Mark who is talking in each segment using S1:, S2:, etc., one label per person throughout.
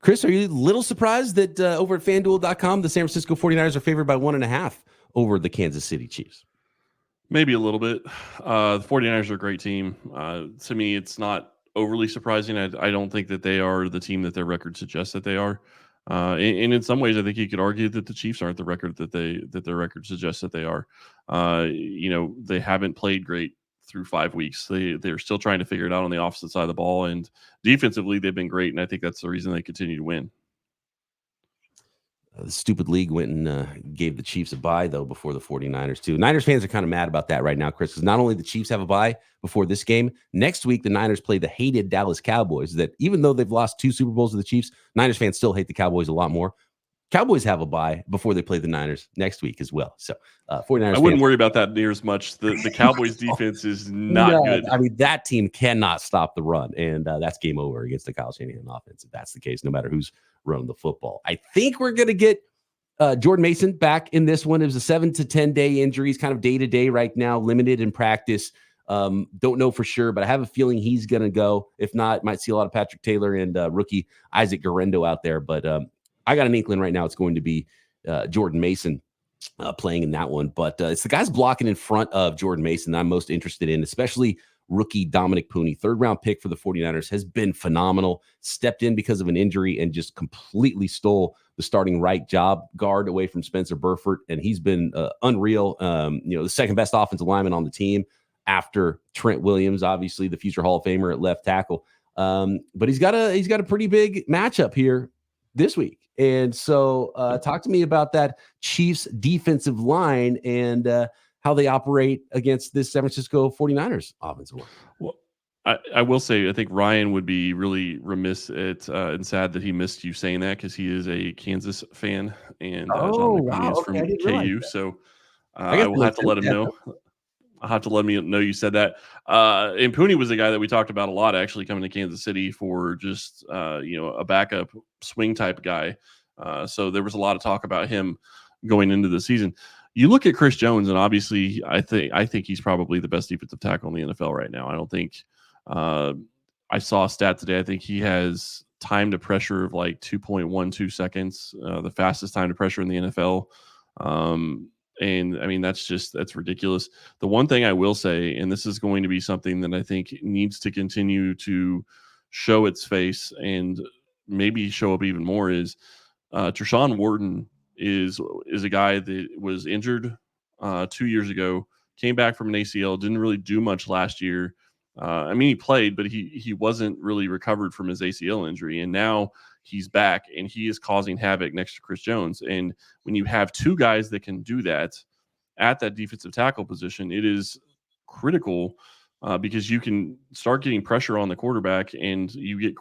S1: Chris, are you a little surprised that over at FanDuel.com, the San Francisco 49ers are favored by 1.5 over the Kansas City Chiefs?
S2: Maybe a little bit. The 49ers are a great team. To me, it's not overly surprising. I don't think that they are the team that their record suggests that they are. And in some ways, I think you could argue that the Chiefs aren't the record that their record suggests that they are. They haven't played great through 5 weeks. They're still trying to figure it out on the opposite side of the ball, and defensively they've been great. And I think that's the reason they continue to win.
S1: The stupid league went and gave the Chiefs a bye, though, before the 49ers, too. Niners fans are kind of mad about that right now, Chris, because not only the Chiefs have a bye before this game, next week the Niners play the hated Dallas Cowboys that even though they've lost 2 Super Bowls to the Chiefs, Niners fans still hate the Cowboys a lot more. Cowboys have a bye before they play the Niners next week as well. So 49ers
S2: I wouldn't worry about that near as much. The Cowboys defense is not good.
S1: I mean, that team cannot stop the run, and that's game over against the Kyle Shanahan offense if that's the case, no matter who's running the football. I think we're going to get Jordan Mason back in this one. It was a 7 to 10 day injury. He's kind of day to day right now, limited in practice. Don't know for sure, but I have a feeling he's going to go. If not, might see a lot of Patrick Taylor and rookie Isaac Guerrero out there. But I got an inkling right now it's going to be Jordan Mason playing in that one. But it's the guys blocking in front of Jordan Mason that I'm most interested in, especially rookie Dominic Pooney, 3rd-round pick for the 49ers, has been phenomenal, stepped in because of an injury and just completely stole the starting right job guard away from Spencer Burford, and he's been unreal. The second best offensive lineman on the team after Trent Williams, obviously the future Hall of Famer at left tackle. But he's got a pretty big matchup here this week. And so talk to me about that Chiefs defensive line and how they operate against this San Francisco 49ers offensive line.
S2: Well, I will say, I think Ryan would be really remiss and sad that he missed you saying that because he is a Kansas fan and Dominic Pooney is from KU. So I will have to let him know. I'll have to let me know you said that. And Pooney was the guy that we talked about a lot, actually coming to Kansas City for just a backup swing type guy. So there was a lot of talk about him going into the season. You look at Chris Jones, and obviously, I think he's probably the best defensive tackle in the NFL right now. I don't think I saw a stat today. I think he has time to pressure of like 2.12 seconds, the fastest time to pressure in the NFL. And I mean, that's ridiculous. The one thing I will say, and this is going to be something that I think needs to continue to show its face and maybe show up even more, is Tershawn Wharton is a guy that was injured 2 years ago, came back from an ACL, didn't really do much last year. I mean, he played, but he wasn't really recovered from his ACL injury. And now he's back and he is causing havoc next to Chris Jones. And when you have 2 guys that can do that at that defensive tackle position, it is critical because you can start getting pressure on the quarterback, and you get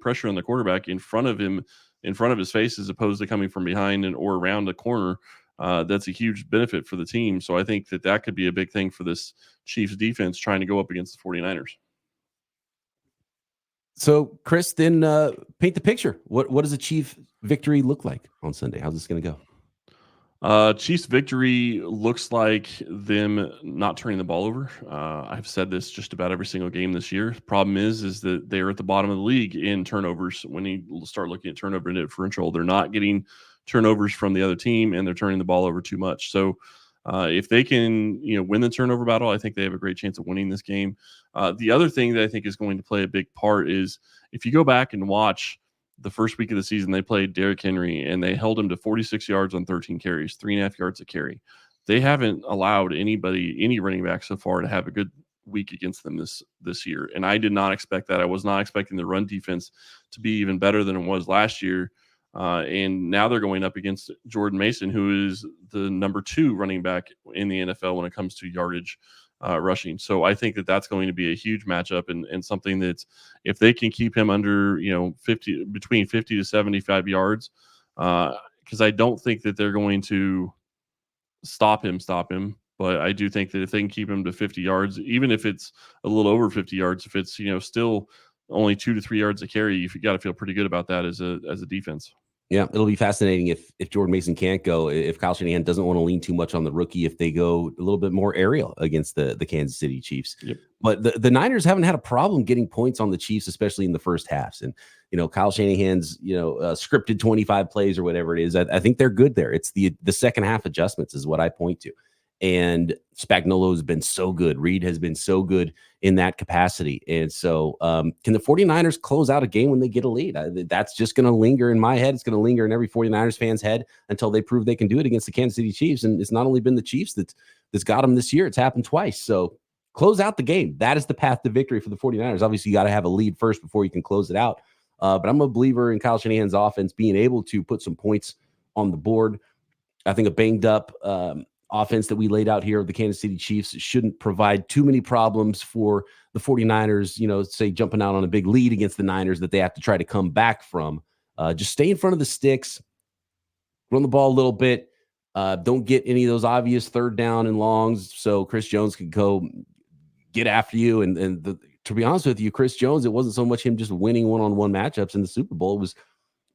S2: pressure on the quarterback in front of him, in front of his face, as opposed to coming from behind or around the corner. That's a huge benefit for the team. So I think that could be a big thing for this Chiefs defense trying to go up against the 49ers.
S1: So, Chris, then paint the picture. What does a Chief victory look like on Sunday? How's this going to go?
S2: Chiefs victory looks like them not turning the ball over. I've said this just about every single game this year. Problem is that they're at the bottom of the league in turnovers. When you start looking at turnover differential, they're not getting turnovers from the other team, and they're turning the ball over too much. So if they can, win the turnover battle, I think they have a great chance of winning this game. The other thing that I think is going to play a big part is if you go back and watch the first week of the season, they played Derrick Henry and they held him to 46 yards on 13 carries, 3.5 yards a carry. They haven't allowed any running back so far to have a good week against them this year. And I did not expect that. I was not expecting the run defense to be even better than it was last year. And now they're going up against Jordan Mason, who is the number 2 running back in the NFL when it comes to yardage rushing. So I think that's going to be a huge matchup and something that if they can keep him under, between 50 to 75 yards, because I don't think that they're going to stop him. But I do think that if they can keep him to 50 yards, even if it's a little over 50 yards, if it's, still only 2 to 3 yards a carry, you've got to feel pretty good about that as a defense.
S1: Yeah, it'll be fascinating if Jordan Mason can't go, if Kyle Shanahan doesn't want to lean too much on the rookie, if they go a little bit more aerial against the Kansas City Chiefs.
S2: Yep.
S1: But the Niners haven't had a problem getting points on the Chiefs, especially in the first halves. And, Kyle Shanahan's, scripted 25 plays or whatever it is, I think they're good there. It's the second half adjustments is what I point to. And Spagnuolo has been so good. Reed has been so good in that capacity. And so can the 49ers close out a game when they get a lead? That's just going to linger in my head. It's going to linger in every 49ers fan's head until they prove they can do it against the Kansas City Chiefs. And it's not only been the Chiefs that's got them this year. It's happened twice. So close out the game. That is the path to victory for the 49ers. Obviously, you got to have a lead first before you can close it out. But I'm a believer in Kyle Shanahan's offense being able to put some points on the board. I think a banged up offense that we laid out here of the Kansas City Chiefs shouldn't provide too many problems for the 49ers, say jumping out on a big lead against the Niners that they have to try to come back from. Just stay in front of the sticks, run the ball a little bit. Don't get any of those obvious third down and longs so Chris Jones could go get after you. And to be honest with you, Chris Jones, it wasn't so much him just winning one-on-one matchups in the Super Bowl. It was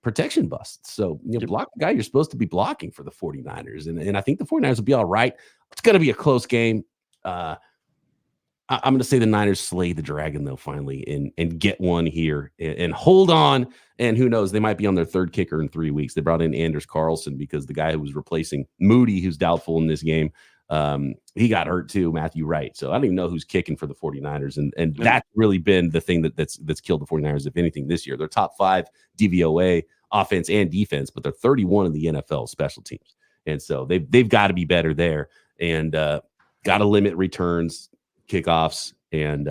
S1: protection busts. So, block the guy you're supposed to be blocking for the 49ers. And I think the 49ers will be all right. It's going to be a close game. I'm going to say the Niners slay the dragon, though, finally, and get one here and hold on. And who knows, they might be on their third kicker in 3 weeks. They brought in Anders Carlson because the guy who was replacing Moody, who's doubtful in this game, he got hurt too, Matthew Wright. So I don't even know who's kicking for the 49ers. And that's really been the thing that's killed the 49ers, if anything, this year. They're top 5 DVOA offense and defense, but they're 31 in the NFL special teams. And so they've got to be better there and got to limit returns, kickoffs, and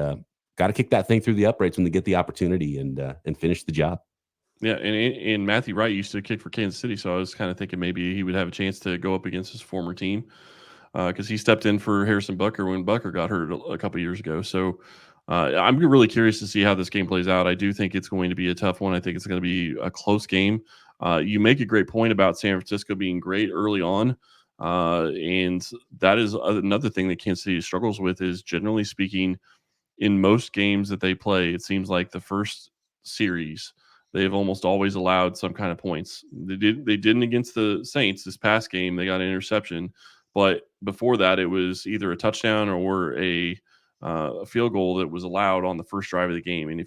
S1: got to kick that thing through the uprights when they get the opportunity and finish the job.
S2: Yeah, and Matthew Wright used to kick for Kansas City, so I was kind of thinking maybe he would have a chance to go up against his former team because he stepped in for Harrison Butker when Butker got hurt a couple years ago. So I'm really curious to see how this game plays out. I do think it's going to be a tough one. I think it's going to be a close game. You make a great point about San Francisco being great early on. And that is another thing that Kansas City struggles with is, generally speaking, in most games that they play, it seems like the first series, they've almost always allowed some kind of points. They didn't against the Saints this past game. They got an interception. But before that, it was either a touchdown or a field goal that was allowed on the first drive of the game. And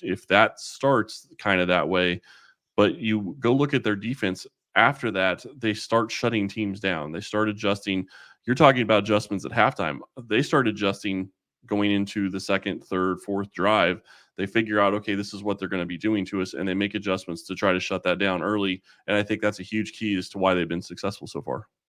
S2: if that starts kind of that way, but you go look at their defense after that, they start shutting teams down. They start adjusting. You're talking about adjustments at halftime. They start adjusting going into the second, third, fourth drive. They figure out, okay, this is what they're going to be doing to us, and they make adjustments to try to shut that down early. And I think that's a huge key as to why they've been successful so far.